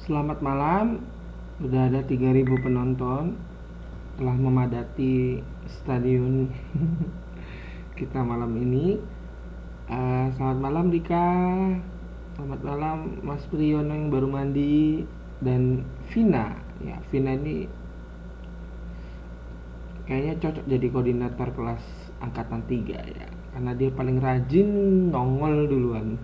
Selamat malam, sudah ada 3.000 penonton telah memadati stadion kita malam ini. Selamat malam Rika, selamat malam Mas Priyono yang baru mandi, dan Vina. Ya, Vina ini kayaknya cocok jadi koordinator kelas angkatan 3 ya, karena dia paling rajin nongol duluan.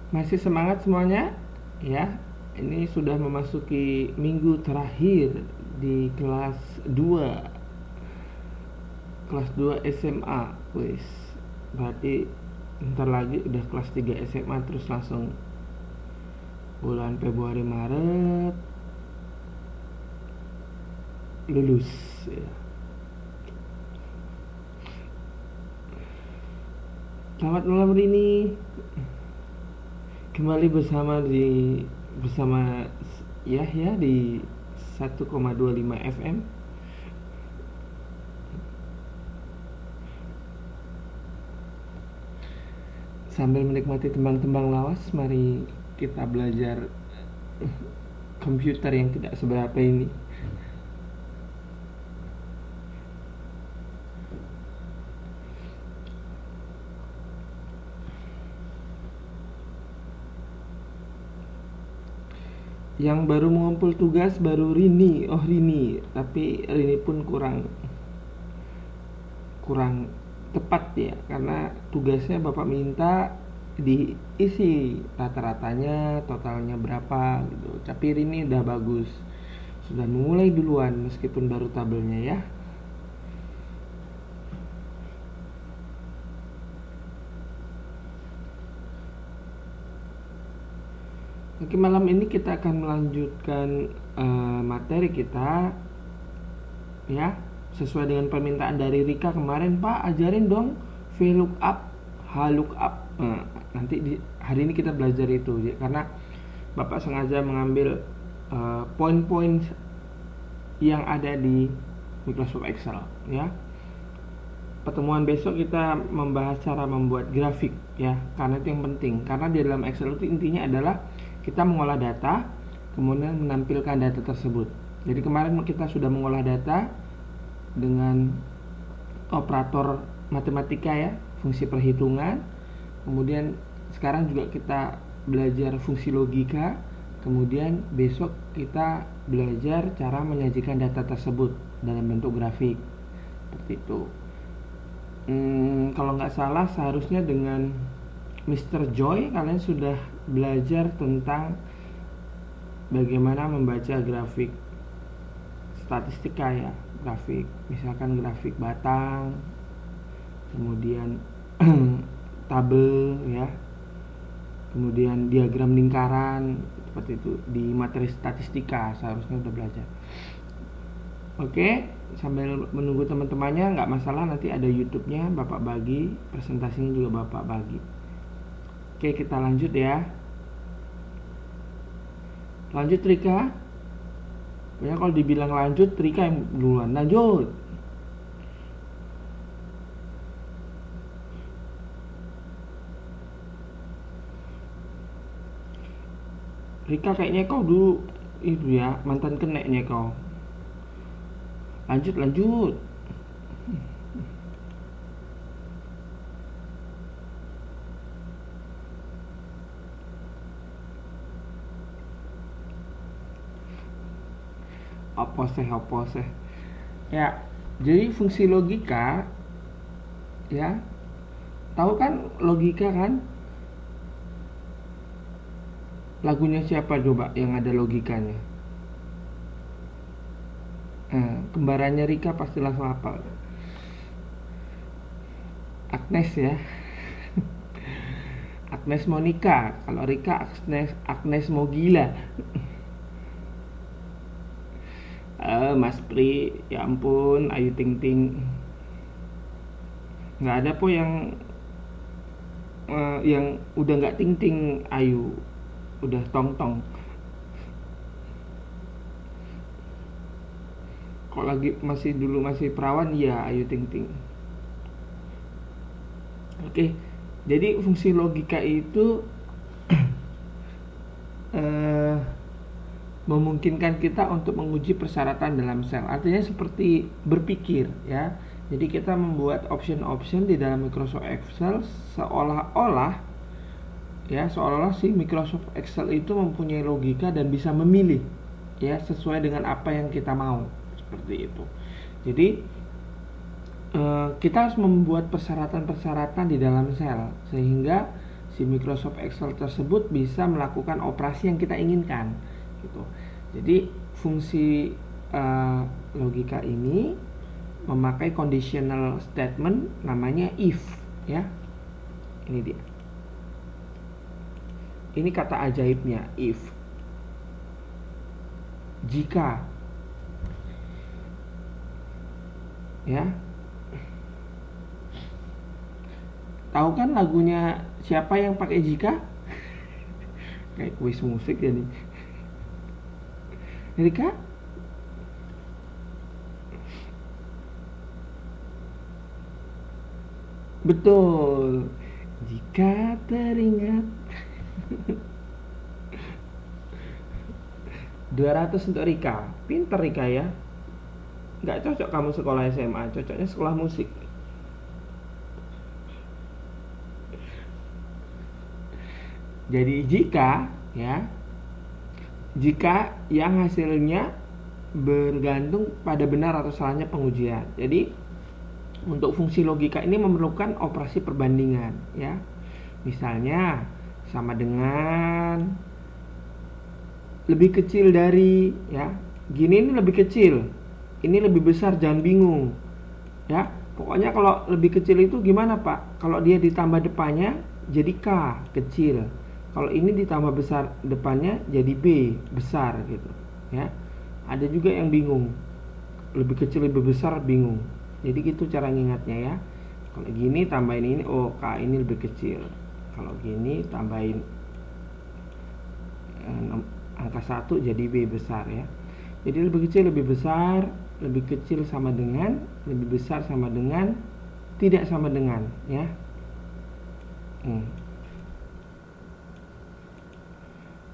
Masih semangat semuanya? Ya, ini sudah memasuki minggu terakhir di kelas 2. Kelas 2 SMA. Wis. Berarti bentar lagi udah kelas 3 SMA, terus langsung bulan Februari Maret lulus ya. Selamat malam Rini. Kembali bersama Yahya di 1,25 FM. Sambil menikmati tembang-tembang lawas, mari kita belajar komputer yang tidak seberapa ini. Yang baru mengumpul tugas baru Rini. Oh, Rini, tapi Rini pun kurang tepat ya, karena tugasnya Bapak minta diisi rata-ratanya, totalnya berapa gitu. Tapi Rini udah bagus, sudah memulai duluan meskipun baru tabelnya ya. Oke, malam ini kita akan melanjutkan materi kita ya, sesuai dengan permintaan dari Rika kemarin. Pak, ajarin dong VLOOKUP, HLOOKUP. Nanti hari ini kita belajar itu ya, karena Bapak sengaja mengambil poin-poin yang ada di Microsoft Excel ya. Pertemuan besok kita membahas cara membuat grafik ya, karena itu yang penting. Karena di dalam Excel itu intinya adalah kita mengolah data, kemudian menampilkan data tersebut. Jadi kemarin kita sudah mengolah data dengan operator matematika ya, fungsi perhitungan. Kemudian sekarang juga kita belajar fungsi logika. Kemudian besok kita belajar cara menyajikan data tersebut dalam bentuk grafik. Seperti itu. Kalau nggak salah seharusnya dengan Mr. Joy kalian sudah belajar tentang bagaimana membaca grafik statistika ya, grafik misalkan grafik batang, kemudian tabel ya, kemudian diagram lingkaran, seperti itu di materi statistika seharusnya udah belajar. Oke, sambil menunggu teman-temannya nggak masalah, nanti ada YouTube-nya Bapak bagi, presentasinya juga Bapak bagi. Oke, kita lanjut ya. Lanjut Rika. Pokoknya kalau dibilang lanjut, Rika yang duluan. Lanjut. Rika kayaknya kau dulu itu ya, mantan keneknya kau. Lanjut. Apa sih ya. Jadi fungsi logika ya, tahu kan logika kan, lagunya siapa coba yang ada logikanya? Kembarannya Rika pasti langsung hafal. Agnes ya. Agnes Monica. Kalau Rika Agnes Mogila. Mas Pri, ya ampun, Ayu Ting Ting. Nggak ada po yang udah nggak Ting Ting Ayu, udah Tong Tong. Kok lagi masih perawan, ya Ayu Ting Ting. Oke, jadi fungsi logika itu eh, memungkinkan kita untuk menguji persyaratan dalam sel. Artinya seperti berpikir, ya. Jadi kita membuat option-option di dalam Microsoft Excel seolah-olah si Microsoft Excel itu mempunyai logika dan bisa memilih, ya, sesuai dengan apa yang kita mau, seperti itu. Jadi kita harus membuat persyaratan-persyaratan di dalam sel sehingga si Microsoft Excel tersebut bisa melakukan operasi yang kita inginkan, gitu. Jadi fungsi logika ini memakai conditional statement namanya if, ya. Ini dia. Ini kata ajaibnya, if. Jika, ya. Tahu kan lagunya siapa yang pakai jika? Kayak kuis musik jadi. Rika? Betul. Jika teringat. 200 untuk Rika. Pinter Rika ya. Nggak cocok kamu sekolah SMA, cocoknya sekolah musik. Jadi jika yang hasilnya bergantung pada benar atau salahnya pengujian. Jadi untuk fungsi logika ini memerlukan operasi perbandingan, ya. Misalnya sama dengan, lebih kecil dari, ya. Gini ini lebih kecil, ini lebih besar, jangan bingung, ya. Pokoknya kalau lebih kecil itu gimana Pak? Kalau dia ditambah depannya jadi K kecil. Kalau ini ditambah besar depannya jadi B besar, gitu, ya. Ada juga yang bingung, lebih kecil lebih besar bingung. Jadi gitu cara ngingatnya, ya. Kalau gini tambahin ini, oh K ini lebih kecil. Kalau gini tambahin angka 1 jadi B besar, ya. Jadi lebih kecil lebih besar, lebih kecil sama dengan, lebih besar sama dengan, tidak sama dengan, ya.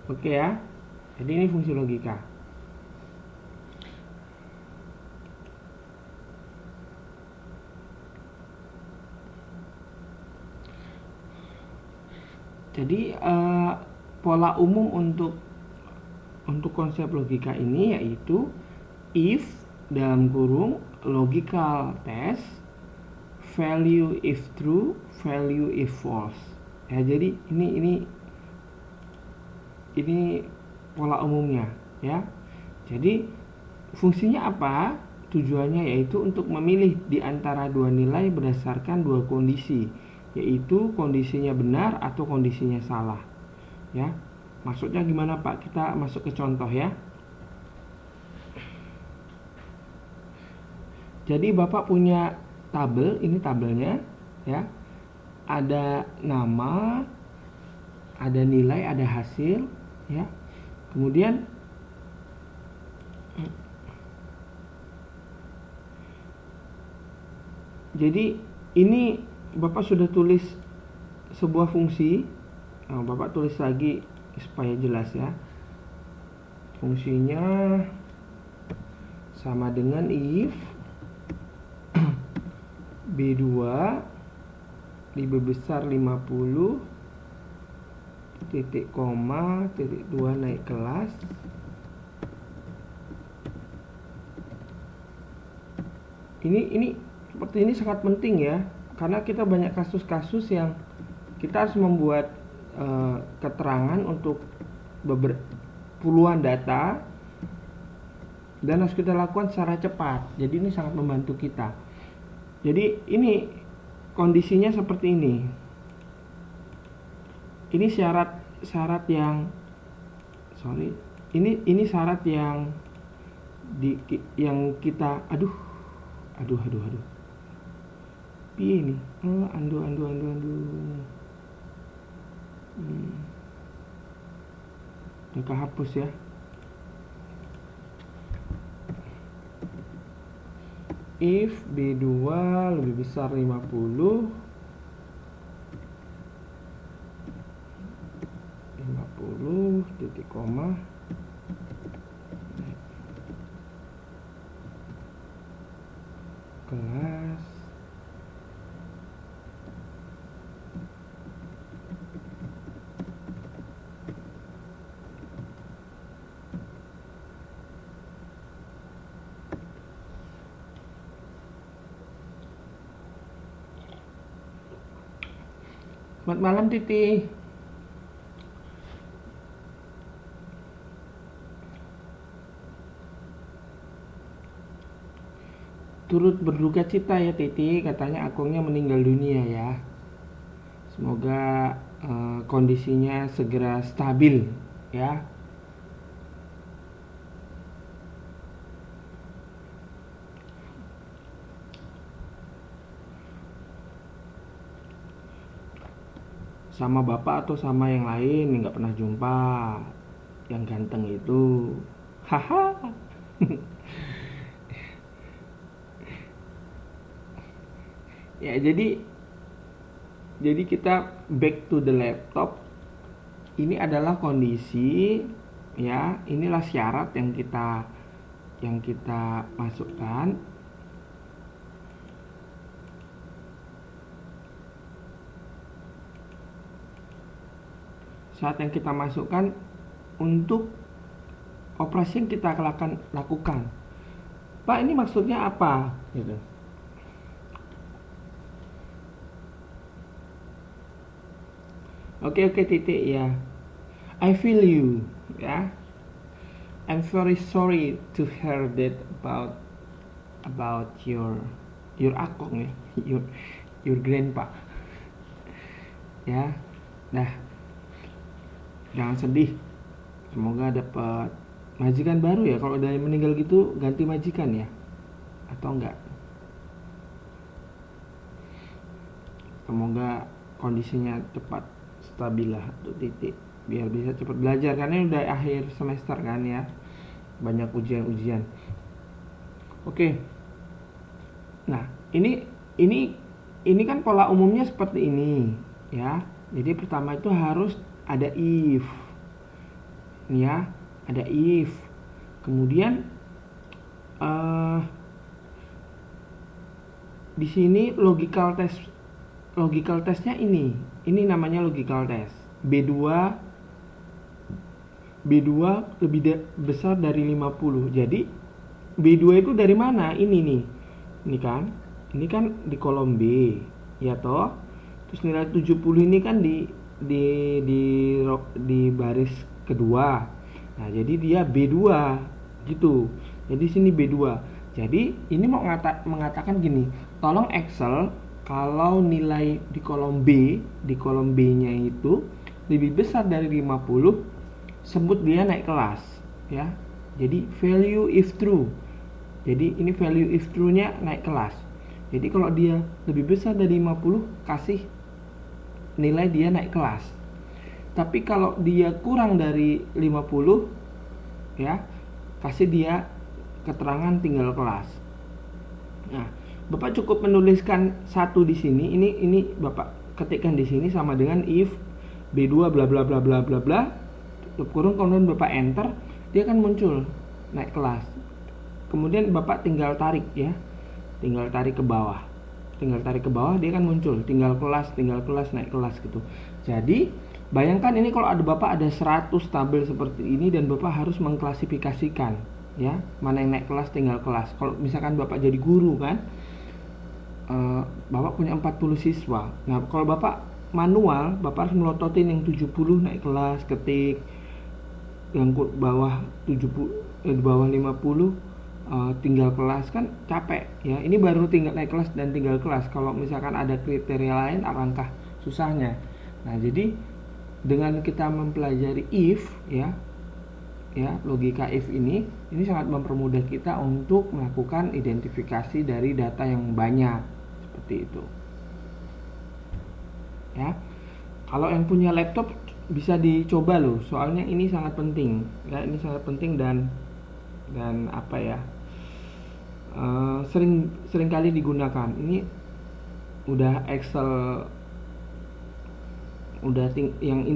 Oke ya. Jadi ini fungsi logika. Jadi pola umum untuk konsep logika ini yaitu if dalam kurung logical test, value if true, value if false. Ya, jadi ini pola umumnya, ya. Jadi fungsinya apa? Tujuannya yaitu untuk memilih di antara dua nilai berdasarkan dua kondisi, yaitu kondisinya benar atau kondisinya salah, ya. Maksudnya gimana Pak? Kita masuk ke contoh, ya. Jadi Bapak punya tabel, ini tabelnya, ya. Ada nama, ada nilai, ada hasil, ya. Kemudian jadi ini Bapak sudah tulis sebuah fungsi. Bapak tulis lagi supaya jelas, ya. Fungsinya sama dengan if B2 lebih besar 50 titik koma titik 2 naik kelas ini seperti ini sangat penting, ya, karena kita banyak kasus-kasus yang kita harus membuat keterangan untuk puluhan data dan harus kita lakukan secara cepat. Jadi ini sangat membantu kita. Jadi ini kondisinya seperti ini. Ini syarat yang ini syarat yang kita aduh piye ini andu udah kehapus, ya. if B2 lebih besar 50 titik koma kelas Selamat malam Titi. Turut berduka cita ya Titi, katanya akungnya meninggal dunia ya. Semoga kondisinya segera stabil ya. Sama bapak atau sama yang lain nggak pernah jumpa, yang ganteng itu. Haha. Ya jadi kita back to the laptop. Ini adalah kondisi ya, inilah syarat yang kita masukkan. Saat yang kita masukkan untuk operasi yang kita akan lakukan. Pak, ini maksudnya apa? Gitu. Oke Titik ya. I feel you ya. I'm very sorry to hear that about your akong ya, your grandpa. Ya. Nah, jangan sedih. Semoga dapat majikan baru ya. Kalau udah meninggal gitu ganti majikan ya, atau enggak? Semoga kondisinya cepat stabil lah untuk Titik, biar bisa cepat belajar, karena udah akhir semester kan ya, banyak ujian. Oke. Nah, ini kan pola umumnya seperti ini ya. Jadi pertama itu harus ada if. Ya, ada if. Kemudian di sini logical testnya ini namanya logical test. B2 lebih besar dari 50. Jadi B2 itu dari mana? Ini nih. Ini kan di kolom B, ya toh. Terus nilai 70 ini kan di baris kedua. Nah, jadi dia B2 gitu. Jadi sini B2. Jadi ini mau mengatakan gini, tolong Excel kalau nilai di kolom B-nya itu lebih besar dari 50, sebut dia naik kelas ya. Jadi value if true. Jadi ini value if true-nya naik kelas. Jadi kalau dia lebih besar dari 50, kasih nilai dia naik kelas. Tapi kalau dia kurang dari 50 ya, kasih dia keterangan tinggal kelas. Nah, Bapak cukup menuliskan satu di sini. Ini Bapak ketikkan di sini sama dengan if B2 bla bla bla bla bla bla, tutup kurung, kemudian Bapak enter, dia akan muncul naik kelas. Kemudian Bapak tinggal tarik ya. Tinggal tarik ke bawah. Dia akan muncul tinggal kelas naik kelas gitu. Jadi, bayangkan ini kalau Bapak ada 100 tabel seperti ini dan Bapak harus mengklasifikasikan ya, mana yang naik kelas, tinggal kelas. Kalau misalkan Bapak jadi guru kan, Bapak punya 40 siswa. Nah, kalau Bapak manual, Bapak harus melototin yang 70 naik kelas, ketik. Yang bawah 70, bawah 50 tinggal kelas, kan capek ya. Ini baru tinggal naik kelas dan tinggal kelas. Kalau misalkan ada kriteria lain, alangkah susahnya. Nah, jadi dengan kita mempelajari if ya, logika if ini sangat mempermudah kita untuk melakukan identifikasi dari data yang banyak seperti itu ya. Kalau yang punya laptop bisa dicoba loh, soalnya ini sangat penting ya, dan apa ya, sering kali digunakan. Ini udah Excel, udah yang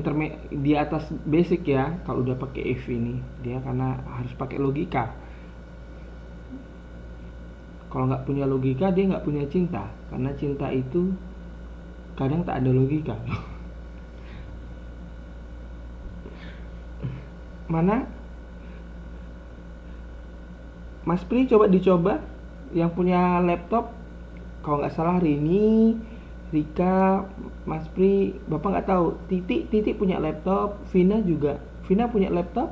di atas basic ya. Kalau udah pakai if ini dia karena harus pakai logika. Kalau nggak punya logika dia nggak punya cinta, karena cinta itu kadang tak ada logika. Mana Mas Pri, dicoba yang punya laptop. Kalau nggak salah hari ini Rika, Mas Pri, Bapak nggak tahu. Titik punya laptop, Vina punya laptop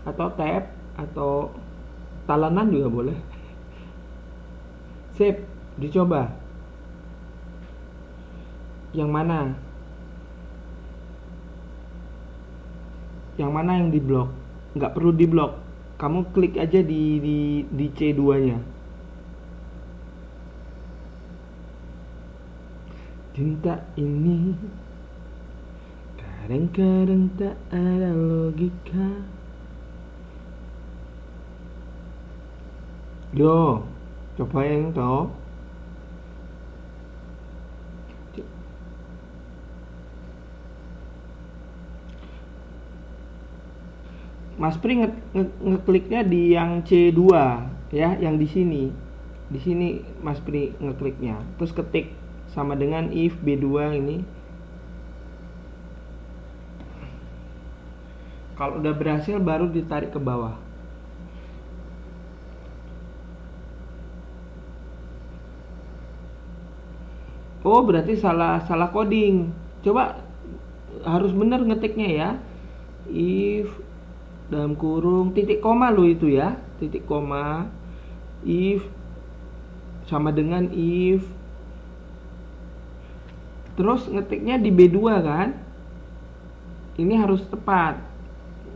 atau tab atau talenan juga boleh. Sip, dicoba. Yang mana? Yang mana yang diblok? Nggak perlu diblok. Kamu klik aja di C2-nya. Cinta ini kadang-kadang tak ada logika. Yo, cobain toh. Mas Pri ngekliknya di yang C2 ya, yang di sini. Di sini Mas Pri ngekliknya. Terus ketik sama dengan if B2 ini. Kalau udah berhasil baru ditarik ke bawah. Oh, berarti salah coding. Coba harus benar ngetiknya ya. If dalam kurung titik koma lo itu ya, titik koma, if sama dengan if, terus ngetiknya di B2 kan, ini harus tepat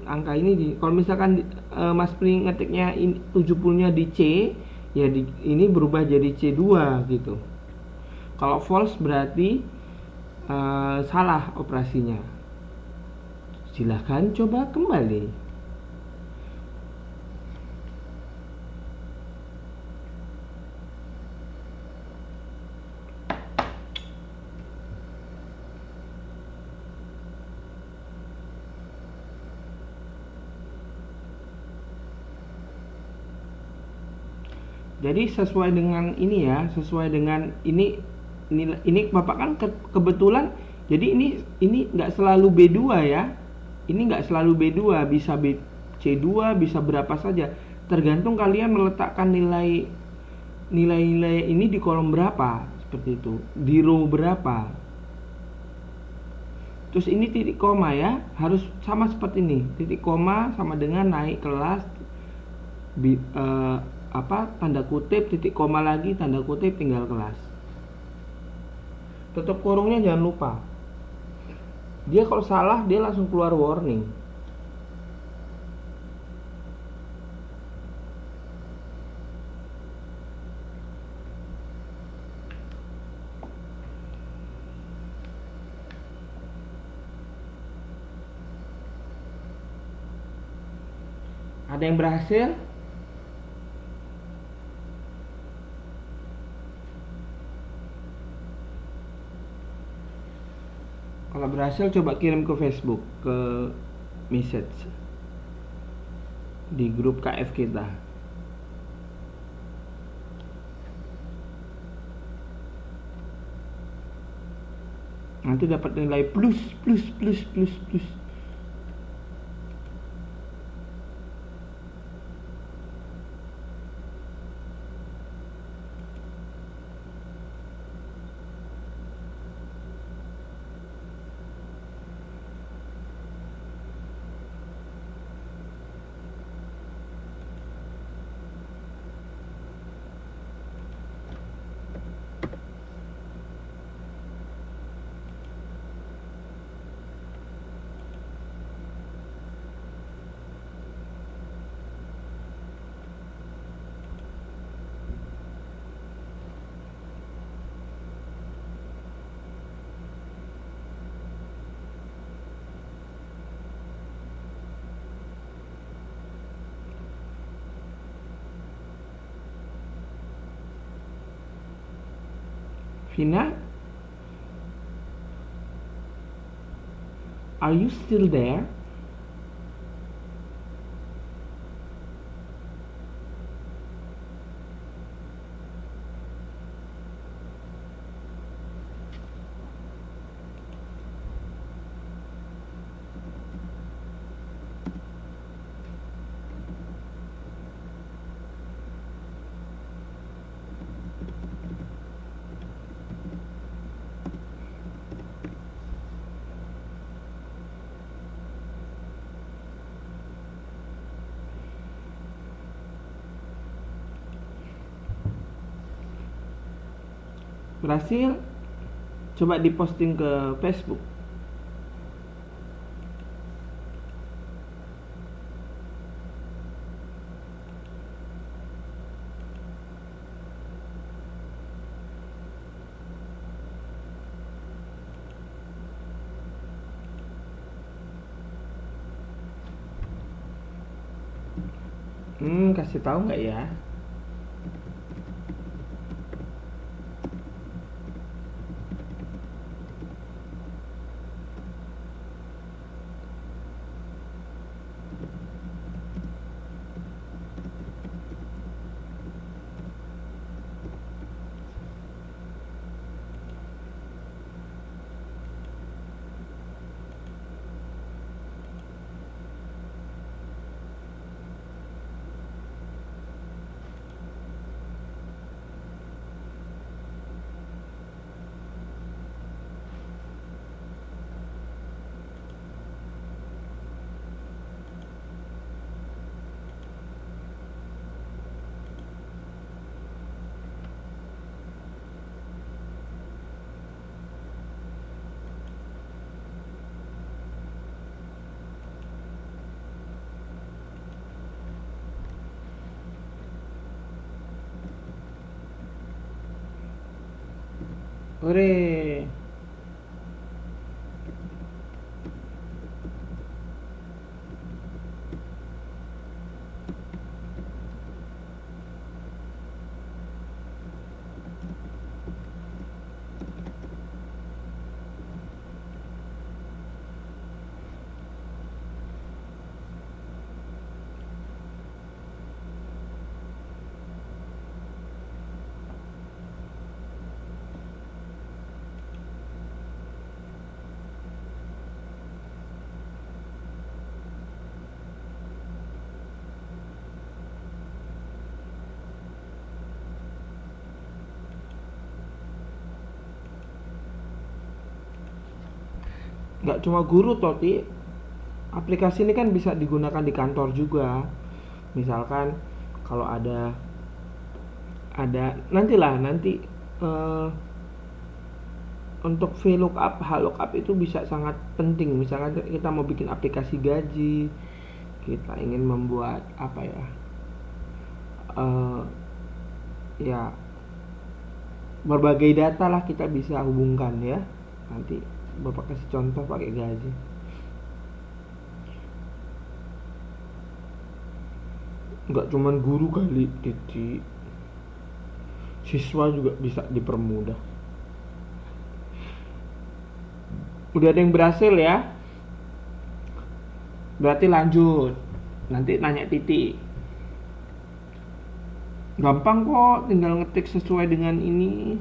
angka ini. Kalau misalkan Mas Pri ngetiknya 70-nya di C ya, ini berubah jadi C2 gitu. Kalau false berarti salah operasinya. Silahkan coba kembali. Jadi sesuai dengan ini ya, sesuai dengan ini Bapak kan kebetulan. Jadi ini nggak selalu B2 ya. Ini nggak selalu B2, bisa C2, bisa berapa saja. Tergantung kalian meletakkan nilai-nilai ini di kolom berapa, seperti itu. Di row berapa. Terus ini titik koma ya, harus sama seperti ini. Titik koma sama dengan naik kelas, tanda kutip, titik koma lagi, tanda kutip, tinggal kelas. Tutup kurungnya jangan lupa. Dia kalau salah dia langsung keluar warning. Ada yang berhasil? Kalau berhasil coba kirim ke Facebook, ke message di grup KF kita. Nanti dapat nilai plus. Vina, are you still there? Berhasil? Coba diposting ke Facebook. Kasih tahu nggak ya? Hore. Nggak cuma guru Toti, aplikasi ini kan bisa digunakan di kantor juga. Misalkan kalau ada nanti eh, untuk VLOOKUP, HLOOKUP itu bisa sangat penting. Misalkan kita mau bikin aplikasi gaji, kita ingin membuat apa ya, ya berbagai data lah kita bisa hubungkan ya. Nanti Bapak kasih contoh pakai gaji. Nggak cuman guru kali, jadi siswa juga bisa dipermudah. Udah ada yang berhasil ya? Berarti lanjut. Nanti nanya titik. Gampang kok, tinggal ngetik sesuai dengan ini.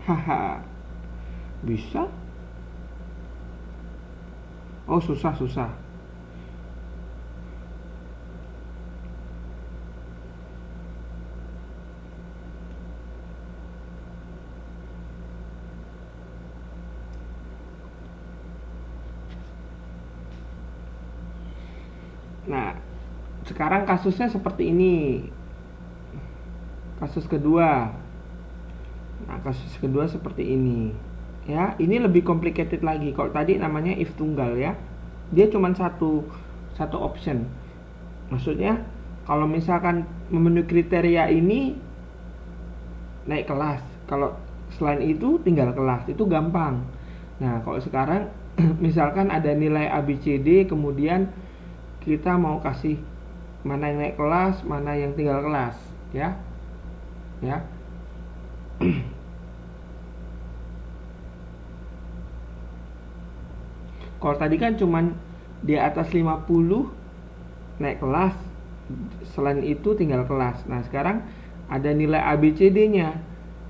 Haha. Bisa? Oh, susah. Nah, sekarang kasusnya seperti ini. Kasus kedua. Nah, kasus kedua seperti ini. Ya, ini lebih complicated lagi. Kalau tadi namanya if tunggal ya. Dia cuma satu option. Maksudnya kalau misalkan memenuhi kriteria ini naik kelas. Kalau selain itu tinggal kelas. Itu gampang. Nah, kalau sekarang misalkan ada nilai ABCD kemudian kita mau kasih mana yang naik kelas, mana yang tinggal kelas, ya. Ya. Kalau tadi kan cuman di atas 50 naik kelas, selain itu tinggal kelas. Nah, sekarang ada nilai ABCD-nya.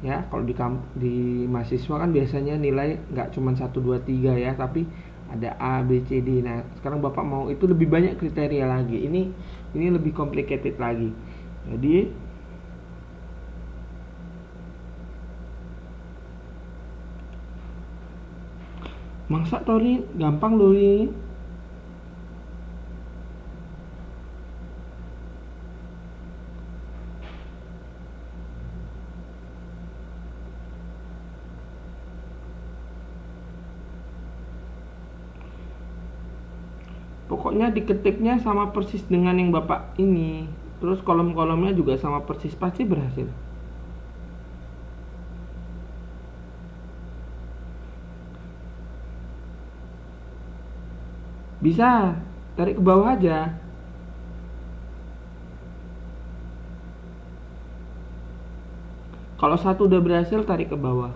Ya, kalau di mahasiswa kan biasanya nilai nggak cuma 1 2 3 ya, tapi ada A, B, C, D. Nah, sekarang Bapak mau itu lebih banyak kriteria lagi. Ini lebih complicated lagi. Jadi masa Tori gampang loh ini. Pokoknya diketiknya sama persis dengan yang Bapak ini. Terus kolom-kolomnya juga sama persis, pasti berhasil. Bisa, tarik ke bawah aja. Kalau satu udah berhasil, tarik ke bawah.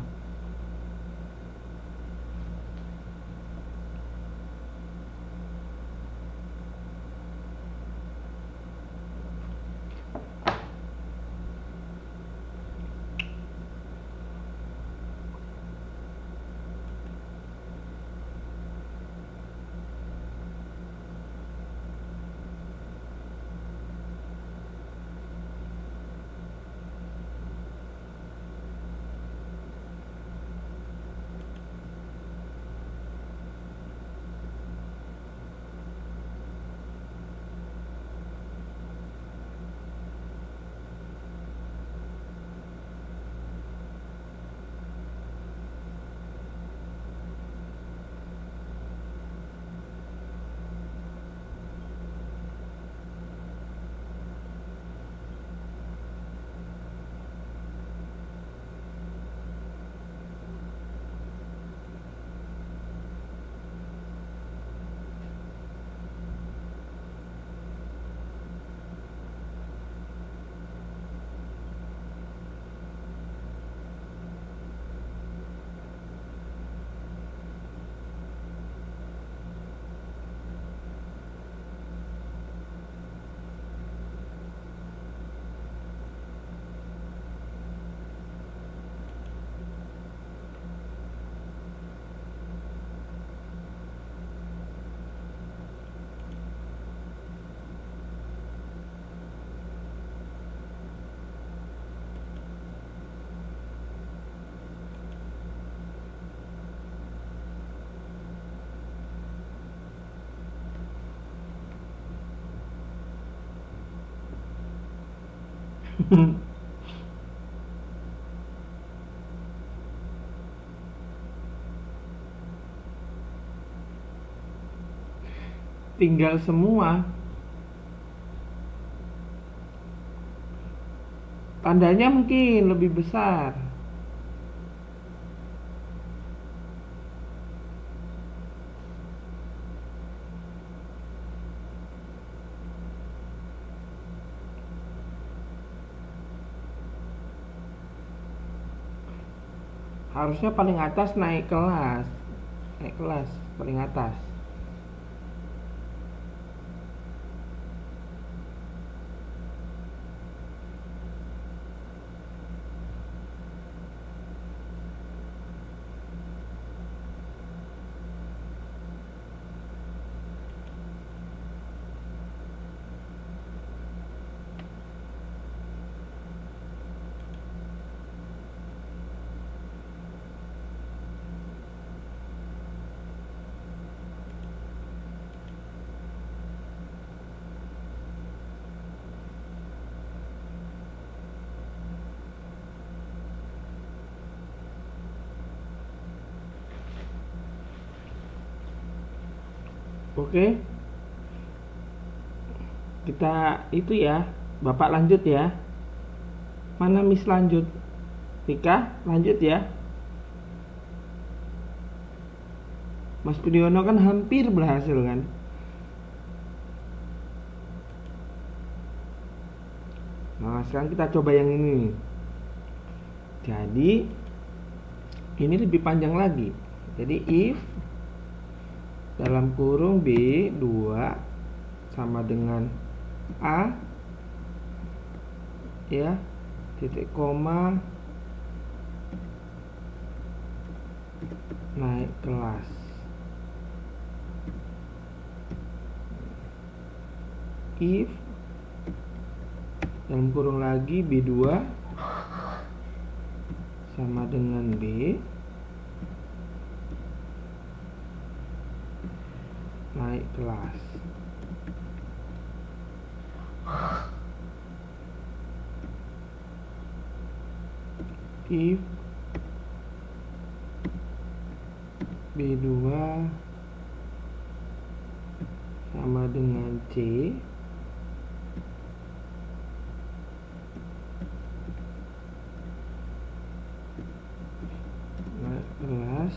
Tinggal semua. Tandanya mungkin lebih besar. Harusnya paling atas naik kelas. Naik kelas paling atas. Oke. Kita itu ya. Bapak lanjut ya. Mana Miss lanjut? Rika lanjut ya. Mas Pudiono kan hampir berhasil kan. Nah, sekarang kita coba yang ini. Jadi ini lebih panjang lagi. Jadi if dalam kurung B2 sama dengan A, ya, titik koma, naik kelas. If dalam kurung lagi B2 sama dengan B, naik kelas. If B2 sama dengan C, naik kelas.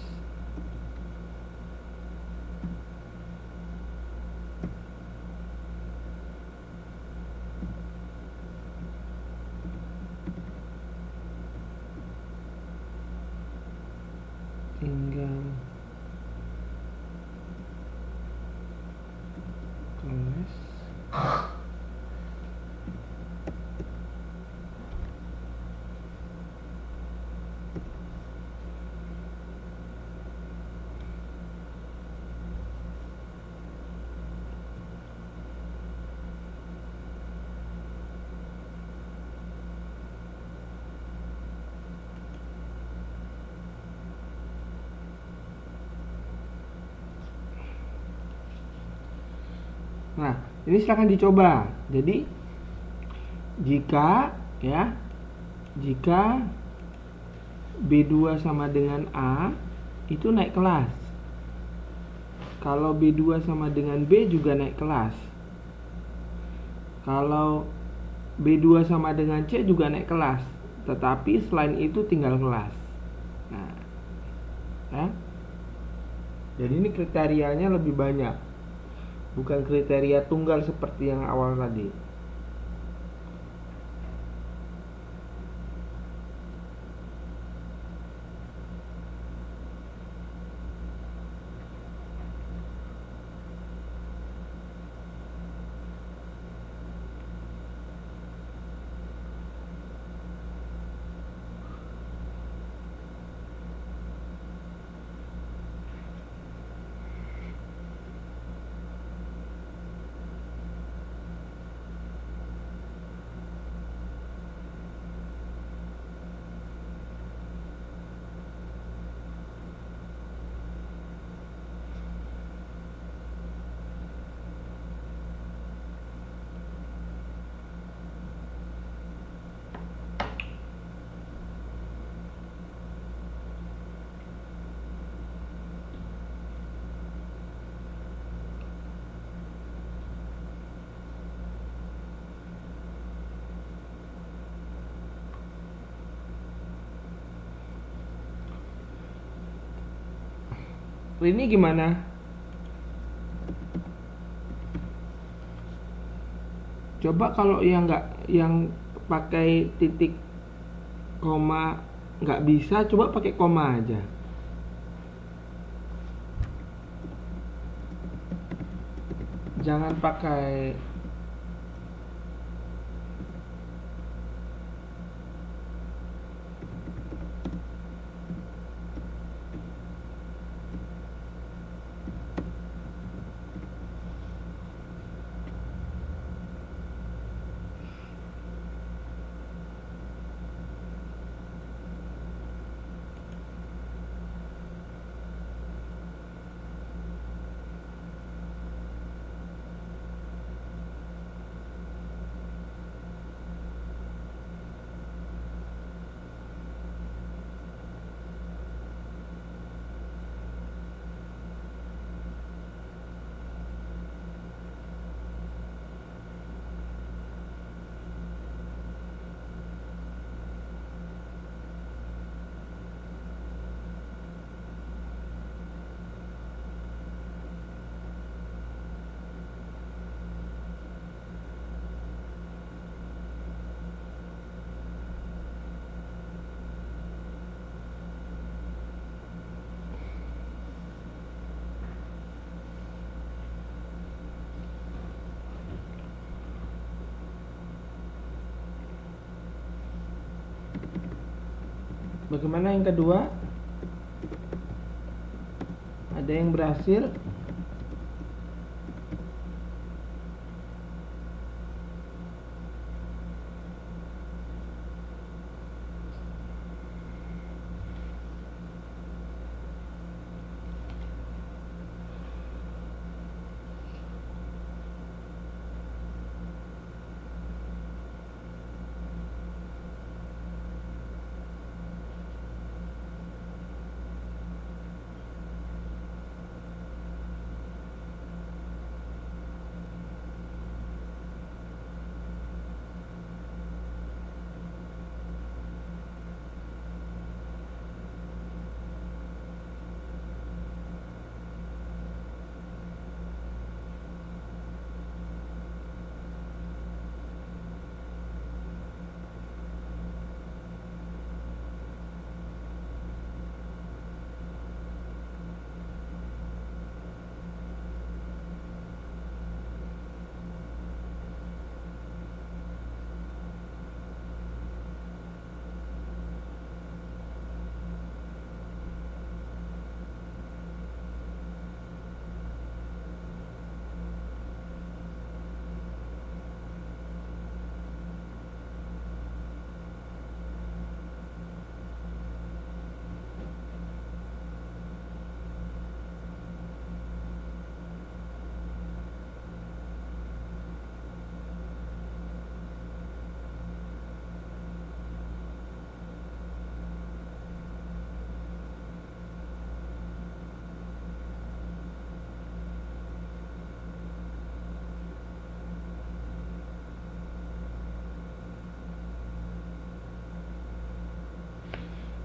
Tinggal kelas. Nah, ini silahkan dicoba. Jadi jika B2 sama dengan A itu naik kelas. Kalau B2 sama dengan B juga naik kelas. Kalau B2 sama dengan C juga naik kelas. Tetapi selain itu tinggal kelas. Nah, ya. Jadi ini kriterianya lebih banyak. Bukan kriteria tunggal seperti yang awal tadi. Ini gimana? Coba kalau yang pakai titik koma nggak bisa, coba pakai koma aja. Jangan pakai Bagaimana yang kedua? Ada yang berhasil?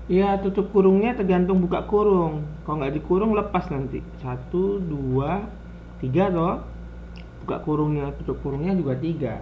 Ya, tutup kurungnya tergantung buka kurung. Kalau nggak dikurung lepas nanti. Satu, dua, tiga toh. Buka kurungnya, tutup kurungnya juga tiga.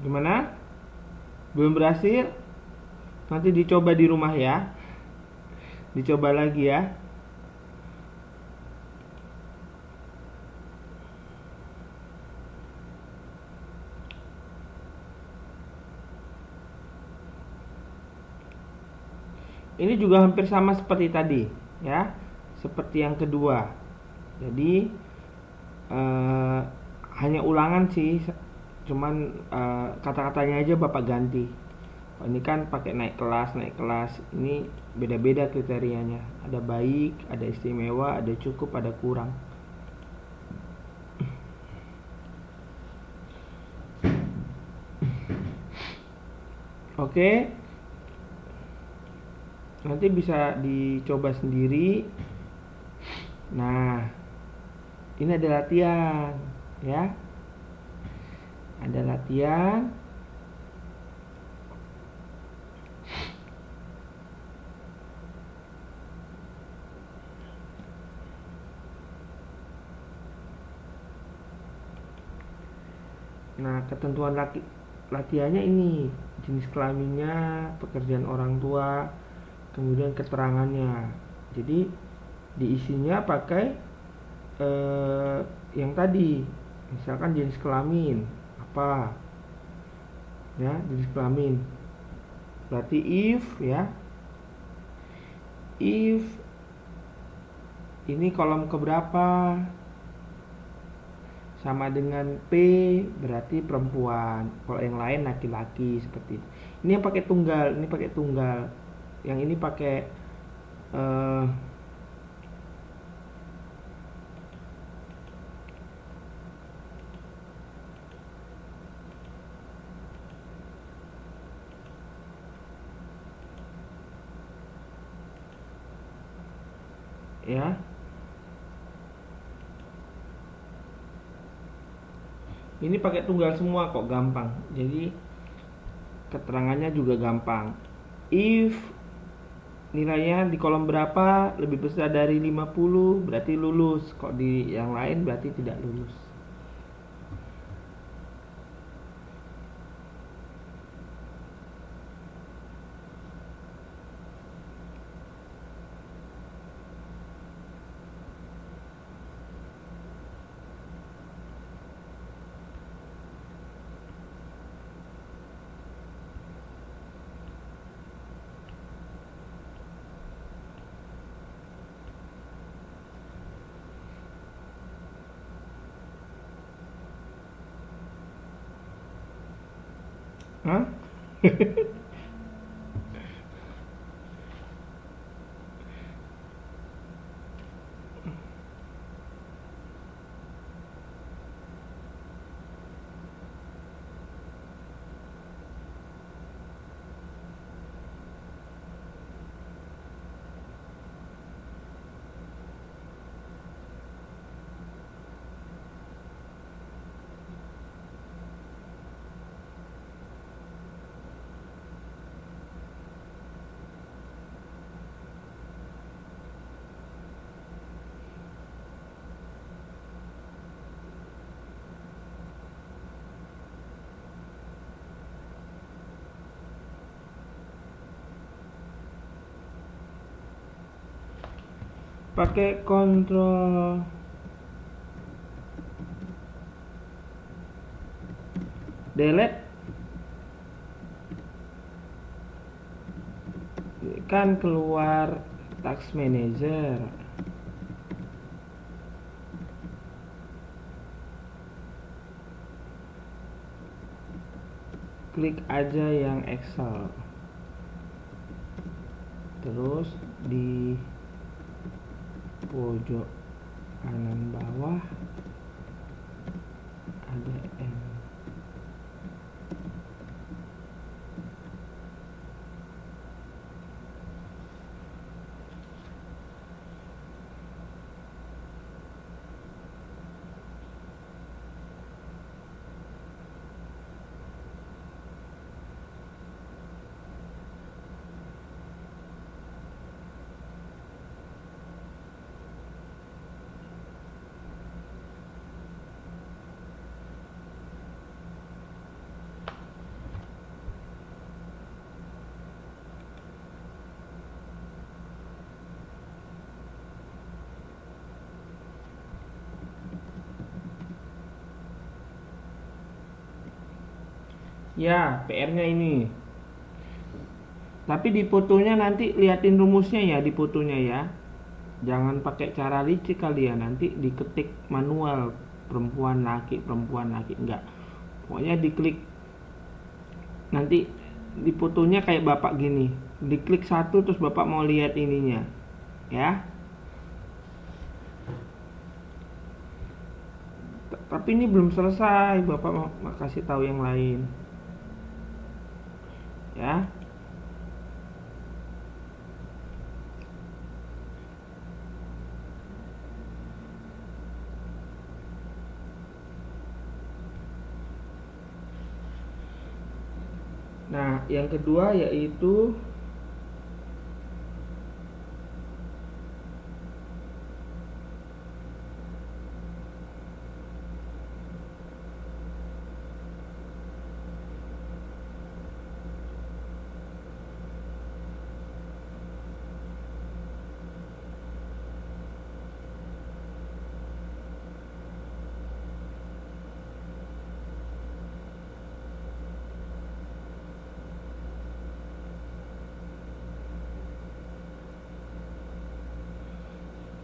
Gimana? Belum berhasil? Nanti dicoba di rumah ya. Dicoba lagi ya. Ini juga hampir sama seperti tadi ya. Seperti yang kedua. Jadi hanya ulangan sih. Cuman kata-katanya aja Bapak ganti. Ini kan pakai naik kelas, naik kelas. Ini beda-beda kriterianya. Ada baik, ada istimewa, ada cukup, ada kurang. Oke. Nanti bisa dicoba sendiri. Nah, ini ada latihan, ya. Ada latihan. Nah, ketentuan latihannya ini jenis kelaminnya, pekerjaan orang tua, kemudian keterangannya. Jadi diisinya pakai yang tadi, misalkan jenis kelamin apa, ya jenis kelamin. Berarti if ya, if ini kolom keberapa, sama dengan P berarti perempuan, kalau yang lain laki-laki seperti itu. Ini yang pakai tunggal, ini pakai tunggal, yang ini pakai ya. Ini pakai tunggal semua kok, gampang. Jadi keterangannya juga gampang. If nilainya di kolom berapa lebih besar dari 50 berarti lulus. Kok di yang lain berarti tidak lulus. Hah? Pakai kontrol delete kan keluar task manager. Klik aja yang Excel. Terus di pojok kanan bawah ada M. Ya, PR-nya ini. Tapi di fotonya nanti liatin rumusnya ya, di fotonya ya. Jangan pakai cara licik kalian, nanti diketik manual perempuan laki enggak. Pokoknya diklik, nanti di fotonya kayak bapak gini, diklik satu terus bapak mau lihat ininya ya. Tapi ini belum selesai, bapak mau kasih tahu yang lain ya. Nah, yang kedua yaitu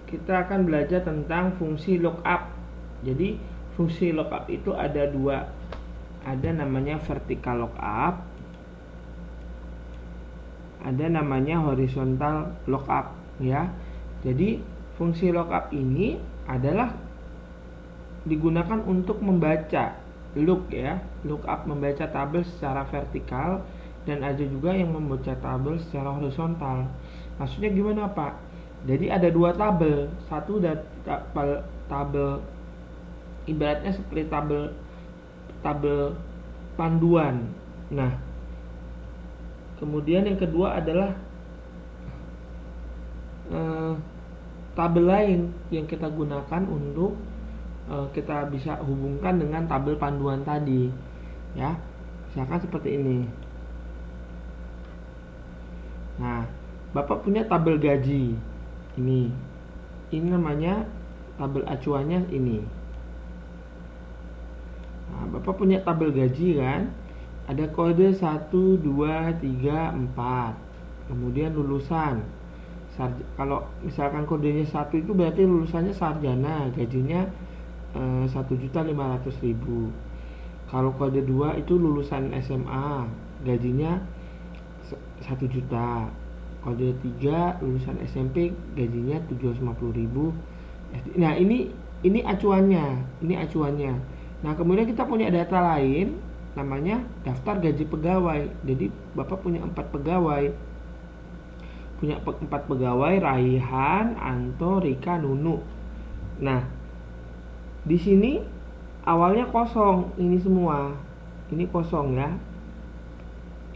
kita akan belajar tentang fungsi lookup. Jadi fungsi lookup itu ada dua, ada namanya vertical lookup, ada namanya horizontal lookup ya. Jadi fungsi lookup ini adalah digunakan untuk membaca look ya, lookup membaca tabel secara vertikal, dan ada juga yang membaca tabel secara horizontal. Maksudnya gimana Pak? Jadi ada dua tabel, satu tabel ibaratnya seperti tabel panduan. Nah, kemudian yang kedua adalah tabel lain yang kita gunakan untuk kita bisa hubungkan dengan tabel panduan tadi ya. Misalkan seperti ini. Nah, Bapak punya tabel gaji ini namanya tabel acuannya ini. Nah, Bapak punya tabel gaji kan, ada kode 1, 2, 3, 4, kemudian lulusan. Kalau misalkan kodenya 1 itu berarti lulusannya sarjana, gajinya 1.500.000. Kalau kode 2 itu lulusan SMA, gajinya 1 juta. Kode 3 lulusan SMP, gajinya 750.000. Nah, ini acuannya. Nah, kemudian kita punya data lain namanya daftar gaji pegawai. Jadi Bapak punya 4 pegawai. Raihan, Anto, Rika, Nunu. Nah, di sini awalnya kosong, ini semua. Ini kosong ya.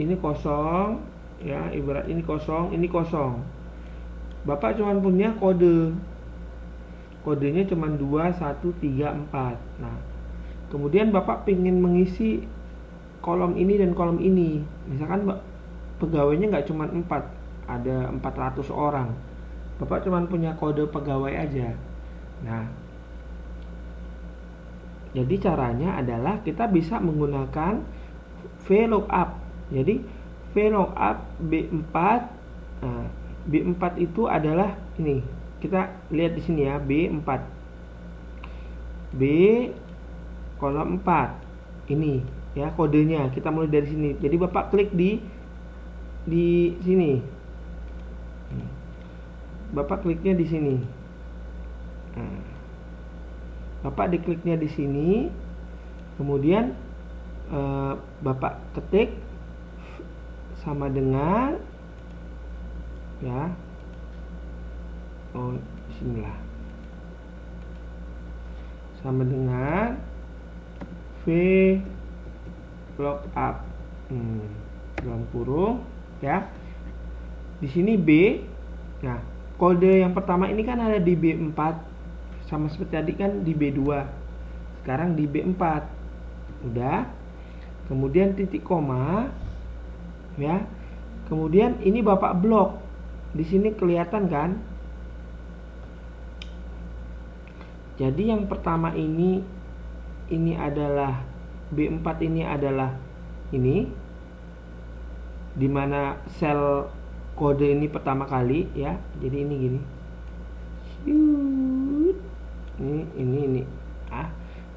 Ini kosong ya, ibarat ini kosong. Bapak cuma punya kodenya cuma 2, 1, 3, 4. Nah, kemudian Bapak ingin mengisi kolom ini dan kolom ini. Misalkan pegawainya nggak cuma 4, ada 400 orang. Bapak cuma punya kode pegawai aja. Nah, jadi caranya adalah kita bisa menggunakan VLOOKUP. Jadi VLOOKUP B4. Nah, B4 itu adalah ini. Kita lihat di sini ya, B4. B kolom 4. Ini ya kodenya. Kita mulai dari sini. Jadi Bapak klik di sini. Bapak kliknya di sini. Nah, Bapak dikliknya di sini. Kemudian Bapak ketik sama dengan ya, bismillah, sama dengan VLOOKUP dalam kurung ya. Di sini B. Nah, kode yang pertama ini kan ada di B4, sama seperti tadi kan di B2. Sekarang di B4. Udah. Kemudian titik koma ya. Kemudian ini Bapak blok. Di sini kelihatan kan? Jadi yang pertama ini adalah B4, ini adalah ini, dimana sel kode ini pertama kali ya. Jadi ini gini, ini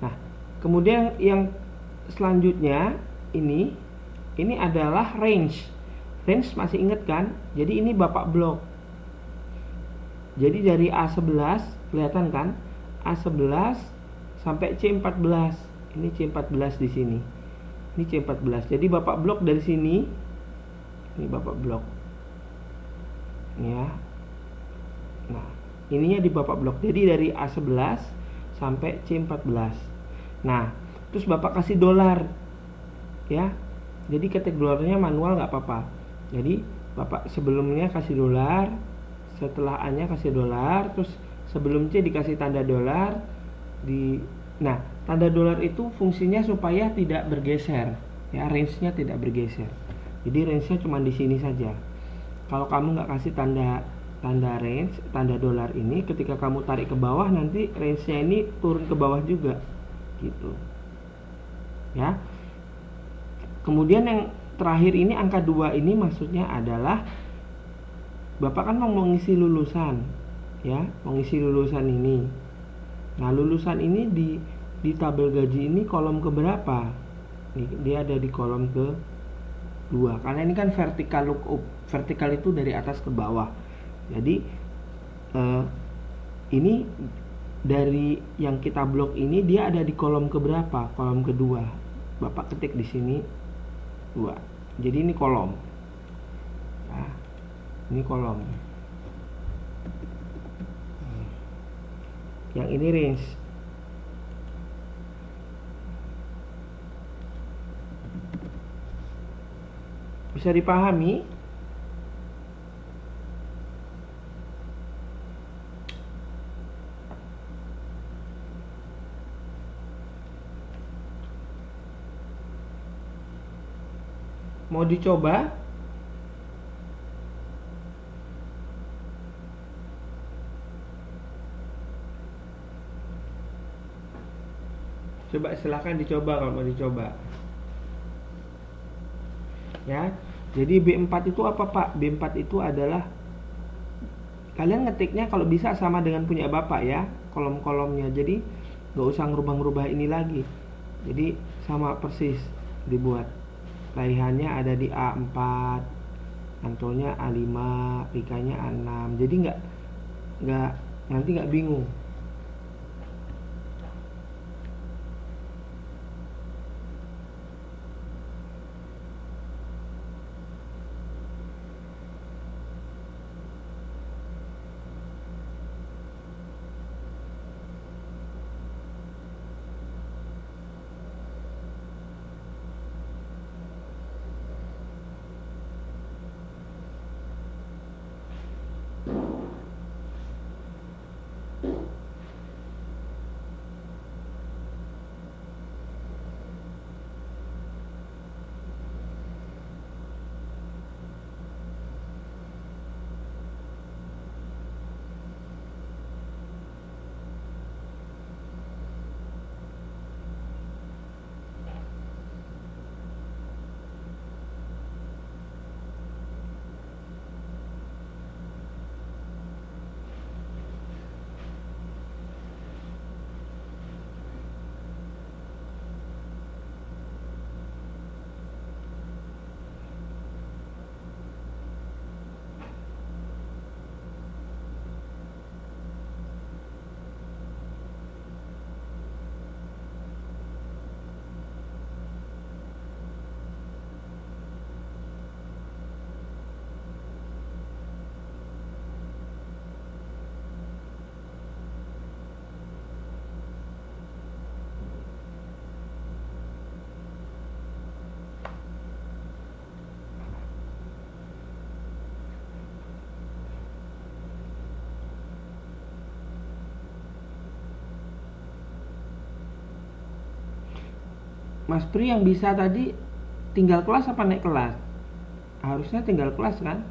nah kemudian yang selanjutnya ini adalah range. Masih inget kan? Jadi ini bapak blok. Jadi dari A11 kelihatan kan? A11 sampai C14. Ini C14 di sini. Ini C14. Jadi bapak blok dari sini. Ini bapak blok. Ya. Nah, ininya di bapak blok. Jadi dari A11 sampai C14. Nah, terus bapak kasih dolar. Ya. Jadi ketik dolarnya manual nggak apa-apa. Jadi bapak sebelumnya kasih dolar, setelah A-nya kasih dolar, terus sebelum C dikasih tanda dolar. Nah, tanda dolar itu fungsinya supaya tidak bergeser, ya, range-nya tidak bergeser. Jadi range-nya cuma di sini saja. Kalau kamu nggak kasih tanda range, tanda dolar ini, ketika kamu tarik ke bawah nanti range-nya ini turun ke bawah juga, gitu. Ya. Kemudian yang terakhir ini angka 2 ini maksudnya adalah Bapak kan mau mengisi lulusan, ya, mengisi lulusan ini. Nah, lulusan ini di tabel gaji ini kolom keberapa? Nih, dia ada di kolom ke-2. Karena ini kan vertikal lookup. Vertikal itu dari atas ke bawah. Jadi ini dari yang kita blok ini dia ada di kolom keberapa? Kolom kedua. Bapak ketik di sini 2. Jadi ini kolom. Nah, ini kolom. Yang ini range. Bisa dipahami? Mau dicoba? Coba silahkan dicoba kalau mau dicoba. Ya. Jadi B4 itu apa, Pak? B4 itu adalah kalian ngetiknya kalau bisa sama dengan punya Bapak ya, kolom-kolomnya. Jadi nggak usah ngerubah-ngerubah ini lagi. Jadi sama persis dibuat. Raihannya ada di A4, Antolnya A5, Rikanya A6. Jadi nanti nggak bingung. Mas Pri yang bisa tadi tinggal kelas apa naik kelas? Harusnya tinggal kelas kan?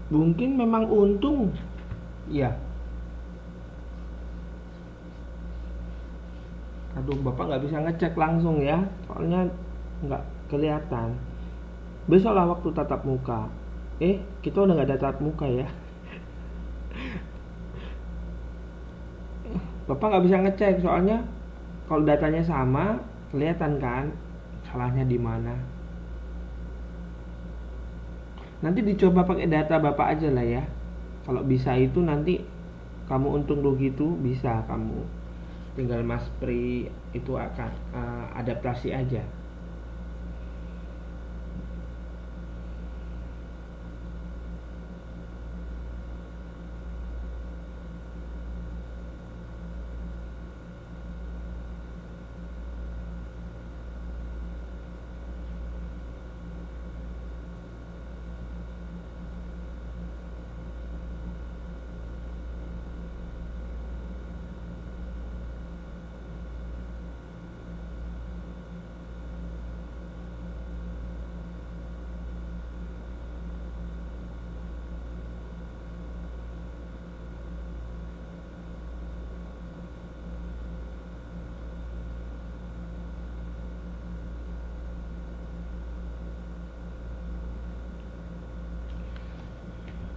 Mungkin memang untung. Iya. Aduh, Bapak nggak bisa ngecek langsung ya, soalnya nggak kelihatan. Besok lah waktu tatap muka. Kita udah nggak ada tatap muka ya. Bapak nggak bisa ngecek, soalnya kalau datanya sama, kelihatan kan salahnya di mana. Nanti dicoba pakai data Bapak aja lah ya. Kalau bisa itu nanti kamu untung rugi itu bisa kamu. Tinggal Mas Pri itu akan adaptasi aja.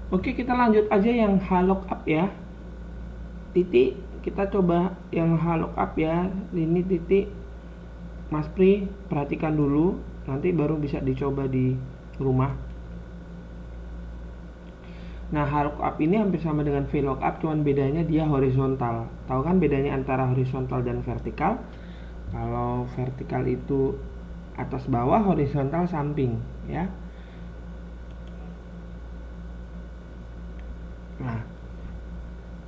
Oke, kita lanjut aja yang lookup ya. Titik, kita coba yang lookup ya. Ini titik, Mas Pri perhatikan dulu, nanti baru bisa dicoba di rumah. Nah, lookup ini hampir sama dengan VLOOKUP, cuman bedanya dia horizontal. Tahu kan bedanya antara horizontal dan vertikal? Kalau vertikal itu atas bawah, horizontal samping ya. Nah,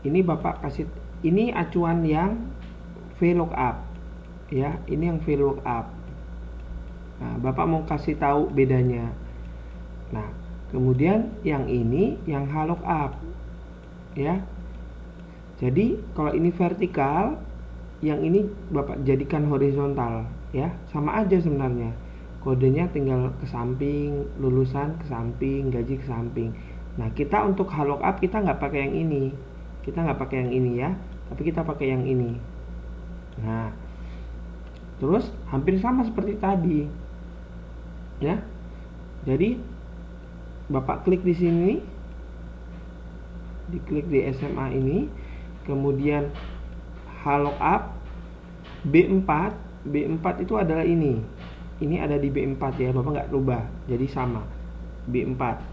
ini Bapak kasih, ini acuan yang VLOOKUP ya, ini yang VLOOKUP. Nah, Bapak mau kasih tahu bedanya. Nah, kemudian yang ini yang lookup ya. Jadi kalau ini vertikal, yang ini Bapak jadikan horizontal ya, sama aja sebenarnya. Kodenya tinggal ke samping, lulusan ke samping, gaji ke samping. Nah, kita untuk lookup kita nggak pakai yang ini. Kita nggak pakai yang ini ya, tapi kita pakai yang ini. Nah, terus hampir sama seperti tadi. Ya. Jadi Bapak klik di sini. Diklik di SMA ini, kemudian lookup B4. B4 itu adalah ini. Ini ada di B4 ya, Bapak nggak rubah. Jadi sama. B4.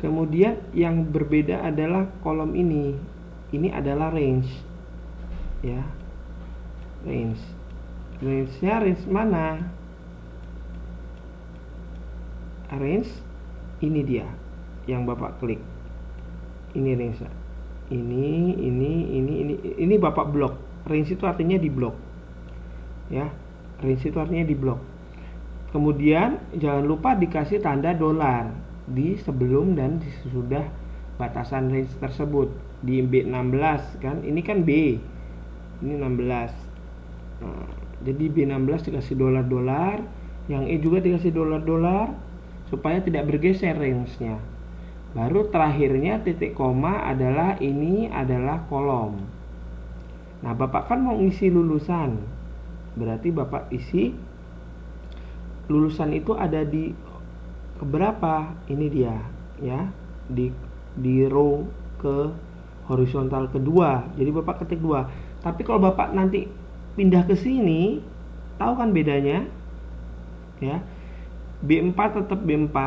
Kemudian yang berbeda adalah kolom ini. Ini adalah range. Ya. Range. Range-nya range mana? Range ini dia yang Bapak klik. Ini range. Ini Bapak blok. Range itu artinya di blok. Ya. Range itu artinya di blok. Kemudian jangan lupa dikasih tanda dolar di sebelum dan di sesudah batasan range tersebut. Di B16 kan, ini kan B. Ini 16. Nah, jadi B16 dikasih dolar-dolar, yang E juga dikasih dolar-dolar supaya tidak bergeser range-nya. Baru terakhirnya titik koma adalah ini adalah kolom. Nah, Bapak kan mau ngisi lulusan. Berarti Bapak isi lulusan itu ada di keberapa? Ini dia ya. Di row ke horizontal kedua. Jadi Bapak ketik 2. Tapi kalau Bapak nanti pindah ke sini, tahu kan bedanya? Ya. B4 tetap B4,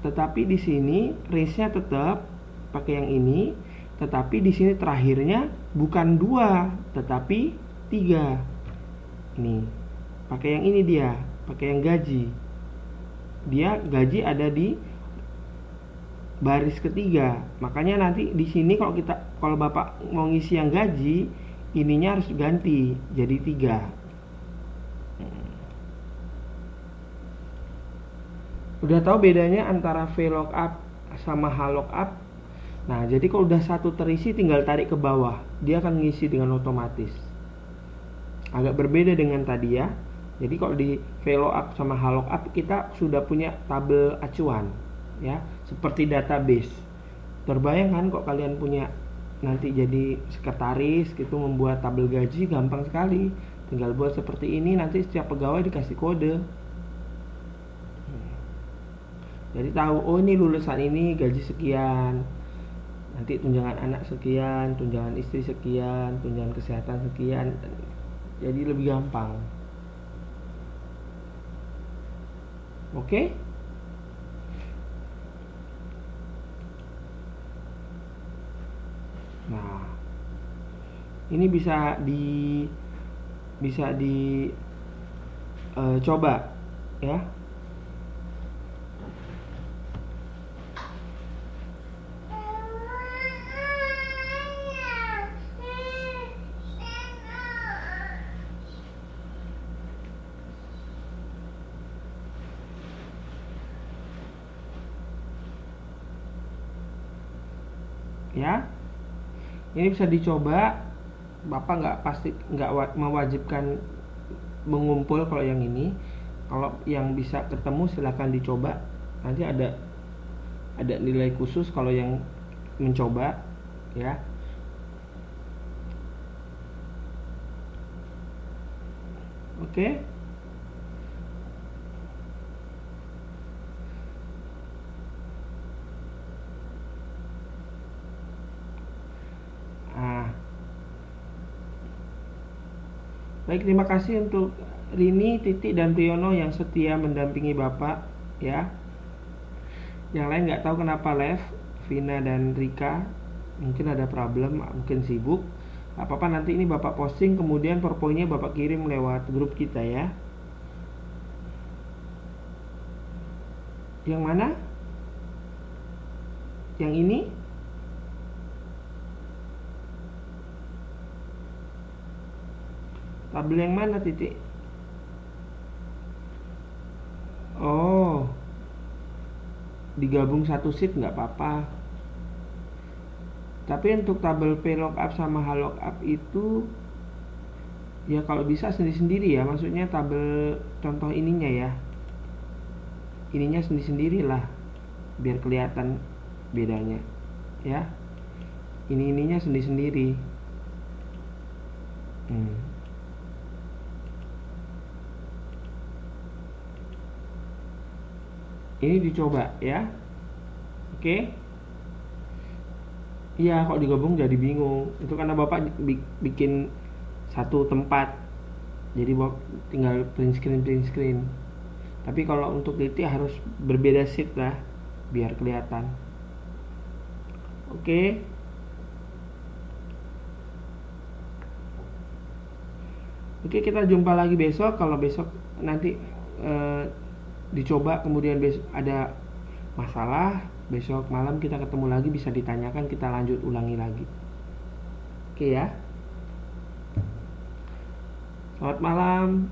tetapi di sini range-nya tetap pakai yang ini, tetapi di sini terakhirnya bukan 2, tetapi 3. Ini. Pakai yang ini dia, pakai yang gaji. Dia gaji ada di baris ketiga. Makanya nanti di sini kalau Bapak mau ngisi yang gaji, ininya harus ganti jadi 3. Udah tahu bedanya antara VLOOKUP sama lookup? Nah, jadi kalau udah satu terisi tinggal tarik ke bawah, dia akan ngisi dengan otomatis. Agak berbeda dengan tadi ya. Jadi kalau di VLOOKUP sama HLOOKUP kita sudah punya tabel acuan ya, seperti database. Terbayang kan kok kalian punya nanti jadi sekretaris gitu, membuat tabel gaji gampang sekali. Tinggal buat seperti ini, nanti setiap pegawai dikasih kode. Jadi tahu, oh ini lulusan ini gaji sekian, nanti tunjangan anak sekian, tunjangan istri sekian, tunjangan kesehatan sekian. Jadi lebih gampang. Oke? Nah, ini bisa di coba ya. Ya, ini bisa dicoba. Bapak nggak mewajibkan mengumpul kalau yang ini. Kalau yang bisa ketemu silahkan dicoba. Nanti ada nilai khusus kalau yang mencoba ya. Oke. Baik, terima kasih untuk Rini, Titi, dan Priyono yang setia mendampingi Bapak ya. Yang lain nggak tahu kenapa left, Vina dan Rika mungkin ada problem, mungkin sibuk. Apa-apa, nanti ini Bapak posting, kemudian PowerPoint-nya Bapak kirim lewat grup kita ya. Yang mana? Yang ini? Tabel yang mana, Titik? Oh, digabung satu sheet nggak apa-apa. Tapi untuk tabel VLOOKUP sama HLOOKUP itu ya kalau bisa sendiri-sendiri ya. Maksudnya tabel contoh ininya ya, ininya sendiri-sendiri lah, biar kelihatan bedanya ya. Ininya sendiri-sendiri. Ini dicoba ya. Oke. Iya, kok digabung jadi bingung. Itu karena Bapak bikin satu tempat. Jadi Bapak tinggal print screen. Tapi kalau untuk DT harus berbeda sheet lah biar kelihatan. Oke. Oke, kita jumpa lagi besok. Kalau besok nanti dicoba, kemudian besok ada masalah, besok malam kita ketemu lagi, bisa ditanyakan, kita lanjut ulangi lagi. Oke ya. Selamat malam.